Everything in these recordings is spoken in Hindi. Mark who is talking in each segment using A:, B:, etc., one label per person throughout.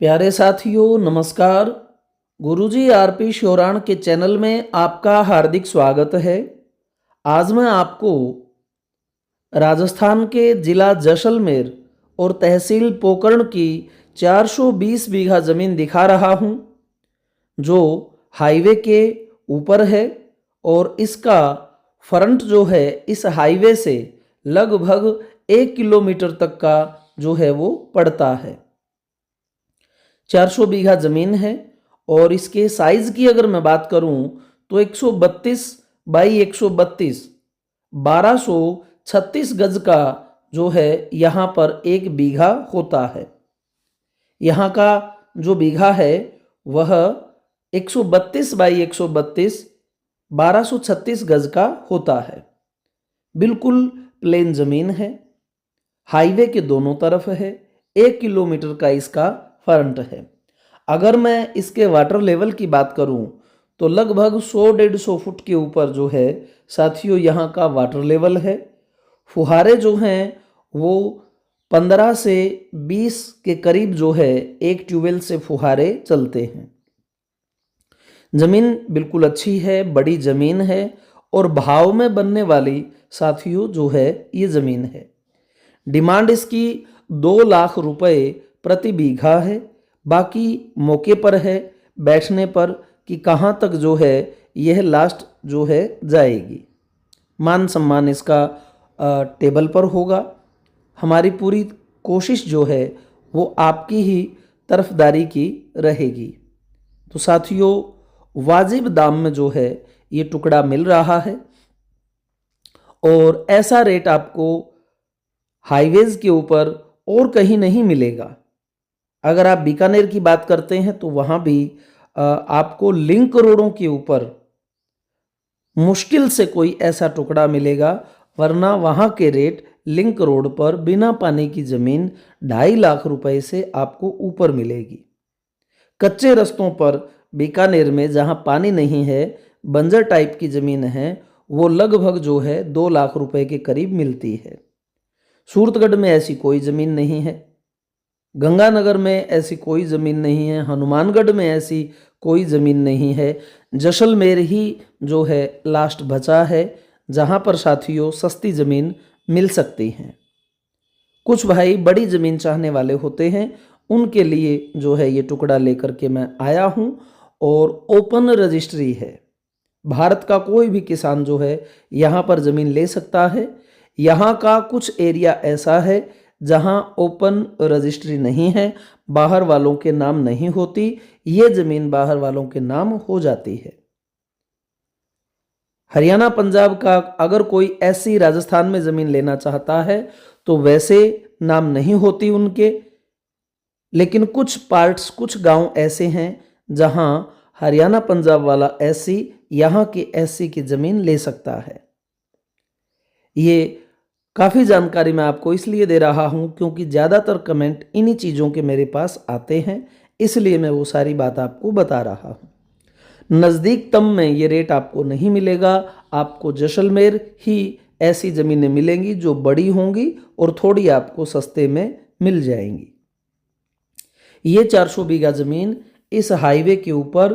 A: प्यारे साथियों नमस्कार। गुरुजी आरपी श्योराण के चैनल में आपका हार्दिक स्वागत है। आज मैं आपको राजस्थान के जिला जैसलमेर और तहसील पोकरण की 420 बीघा ज़मीन दिखा रहा हूं, जो हाईवे के ऊपर है और इसका फ्रंट जो है इस हाईवे से लगभग 1 किलोमीटर तक का जो है वो पड़ता है। 400 बीघा ज़मीन है और इसके साइज़ की अगर मैं बात करूं तो 132 बाई 132 1236 गज का जो है यहाँ पर एक बीघा होता है। यहाँ का जो बीघा है वह 132 बाई 132 1236 गज का होता है। बिल्कुल प्लेन ज़मीन है, हाईवे के दोनों तरफ है, 1 किलोमीटर का इसका फ्रंट है। अगर मैं इसके वाटर लेवल की बात करूं तो लगभग 100-150 फुट के ऊपर जो है साथियों यहाँ का वाटर लेवल है। फुहारे जो हैं वो 15 से 20 के करीब जो है एक ट्यूबवेल से फुहारे चलते हैं। ज़मीन बिल्कुल अच्छी है, बड़ी ज़मीन है और भाव में बनने वाली साथियों जो है ये ज़मीन है। डिमांड इसकी 2 लाख रुपए प्रति बीघा है। बाकी मौके पर है बैठने पर कि कहाँ तक जो है यह लास्ट जो है जाएगी। मान सम्मान इसका टेबल पर होगा। हमारी पूरी कोशिश जो है वो आपकी ही तरफदारी की रहेगी। तो साथियों वाजिब दाम में जो है ये टुकड़ा मिल रहा है और ऐसा रेट आपको हाईवेज के ऊपर और कहीं नहीं मिलेगा। अगर आप बीकानेर की बात करते हैं तो वहाँ भी आपको लिंक रोडों के ऊपर मुश्किल से कोई ऐसा टुकड़ा मिलेगा, वरना वहाँ के रेट लिंक रोड पर बिना पानी की ज़मीन 2.5 लाख रुपए से आपको ऊपर मिलेगी। कच्चे रास्तों पर बीकानेर में जहाँ पानी नहीं है, बंजर टाइप की ज़मीन है, वो लगभग जो है 2 लाख रुपए के करीब मिलती है। सूरतगढ़ में ऐसी कोई ज़मीन नहीं है, गंगानगर में ऐसी कोई ज़मीन नहीं है, हनुमानगढ़ में ऐसी कोई ज़मीन नहीं है। जैसलमेर ही जो है लास्ट बचा है जहाँ पर साथियों सस्ती ज़मीन मिल सकती हैं। कुछ भाई बड़ी ज़मीन चाहने वाले होते हैं, उनके लिए जो है ये टुकड़ा लेकर के मैं आया हूँ और ओपन रजिस्ट्री है। भारत का कोई भी किसान जो है यहाँ पर ज़मीन ले सकता है। यहाँ का कुछ एरिया ऐसा है जहाँ ओपन रजिस्ट्री नहीं है, बाहर वालों के नाम नहीं होती, ये ज़मीन बाहर वालों के नाम हो जाती है। हरियाणा पंजाब का अगर कोई ऐसी राजस्थान में ज़मीन लेना चाहता है तो वैसे नाम नहीं होती उनके, लेकिन कुछ पार्ट्स कुछ गांव ऐसे हैं जहां हरियाणा पंजाब वाला एससी यहाँ के एससी की ज़मीन ले सकता है। ये काफ़ी जानकारी मैं आपको इसलिए दे रहा हूँ क्योंकि ज़्यादातर कमेंट इन्हीं चीज़ों के मेरे पास आते हैं, इसलिए मैं वो सारी बात आपको बता रहा हूँ। नज़दीकतम में ये रेट आपको नहीं मिलेगा, आपको जैसलमेर ही ऐसी ज़मीनें मिलेंगी जो बड़ी होंगी और थोड़ी आपको सस्ते में मिल जाएंगी। ये 400 बीघा ज़मीन इस हाईवे के ऊपर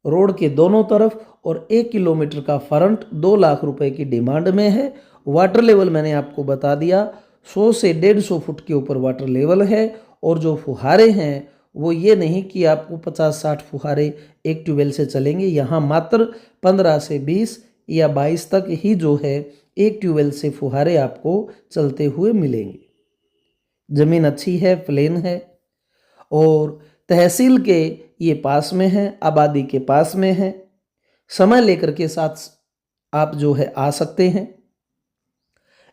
A: रोड के दोनों तरफ और 1 किलोमीटर का फ्रंट 2 लाख रुपए की डिमांड में है। वाटर लेवल मैंने आपको बता दिया, 100 से 150 फुट के ऊपर वाटर लेवल है और जो फुहारे हैं वो ये नहीं कि आपको 50-60 फुहारे एक ट्यूबवेल से चलेंगे। यहाँ मात्र 15 से 20 या 22 तक ही जो है एक ट्यूबवेल से फुहारे आपको चलते हुए मिलेंगे। ज़मीन अच्छी है, प्लेन है और तहसील के ये पास में है, आबादी के पास में है। समय लेकर के साथ आप जो है आ सकते हैं।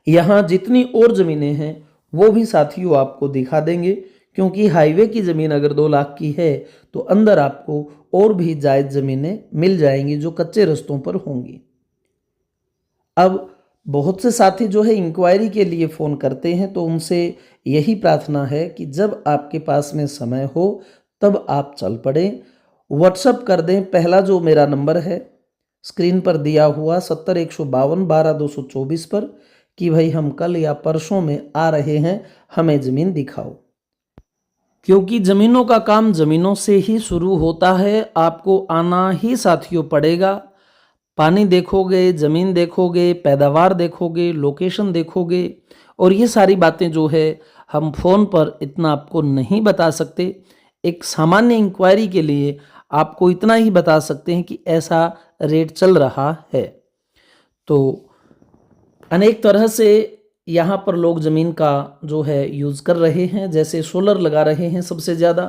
A: यहाँ जितनी और ज़मीनें हैं वो भी साथियों आपको दिखा देंगे, क्योंकि हाईवे की ज़मीन अगर 2 लाख की है तो अंदर आपको और भी जायज़ ज़मीनें मिल जाएंगी जो कच्चे रास्तों पर होंगी। अब बहुत से साथी जो है इंक्वायरी के लिए फ़ोन करते हैं, तो उनसे यही प्रार्थना है कि जब आपके पास में समय हो तब आप चल पड़ें, व्हाट्सअप कर दें। पहला जो मेरा नंबर है स्क्रीन पर दिया हुआ 70-152-12-224 पर कि भाई हम कल या परसों में आ रहे हैं, हमें ज़मीन दिखाओ। क्योंकि ज़मीनों का काम ज़मीनों से ही शुरू होता है। आपको आना ही साथियों पड़ेगा। पानी देखोगे, ज़मीन देखोगे, पैदावार देखोगे, लोकेशन देखोगे, और ये सारी बातें जो है हम फ़ोन पर इतना आपको नहीं बता सकते। एक सामान्य इंक्वायरी के लिए आपको इतना ही बता सकते हैं कि ऐसा रेट चल रहा है। तो अनेक तरह से यहाँ पर लोग ज़मीन का जो है यूज़ कर रहे हैं। जैसे सोलर लगा रहे हैं, सबसे ज़्यादा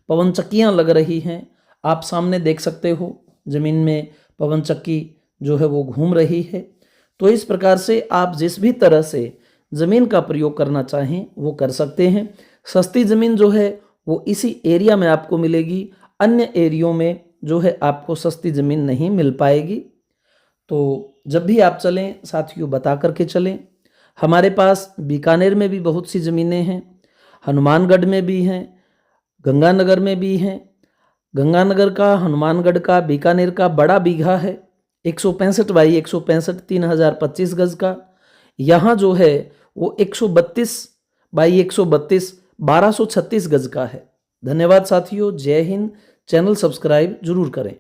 A: पवन चक्कियाँ लग रही हैं। आप सामने देख सकते हो ज़मीन में पवन चक्की जो है वो घूम रही है। तो इस प्रकार से आप जिस भी तरह से ज़मीन का प्रयोग करना चाहें वो कर सकते हैं। सस्ती ज़मीन जो है वो इसी एरिया में आपको मिलेगी। अन्य एरियो में जो है आपको सस्ती ज़मीन नहीं मिल पाएगी। तो जब भी आप चलें साथियों बता करके चलें। हमारे पास बीकानेर में भी बहुत सी ज़मीनें हैं, हनुमानगढ़ में भी हैं, गंगानगर में भी हैं। गंगानगर का, हनुमानगढ़ का, बीकानेर का बड़ा बीघा है 165 बाई 165 3025 गज का। यहाँ जो है वो 132 बाई 132 1236 गज का है। धन्यवाद साथियों, जय हिंद। चैनल सब्सक्राइब जरूर करें।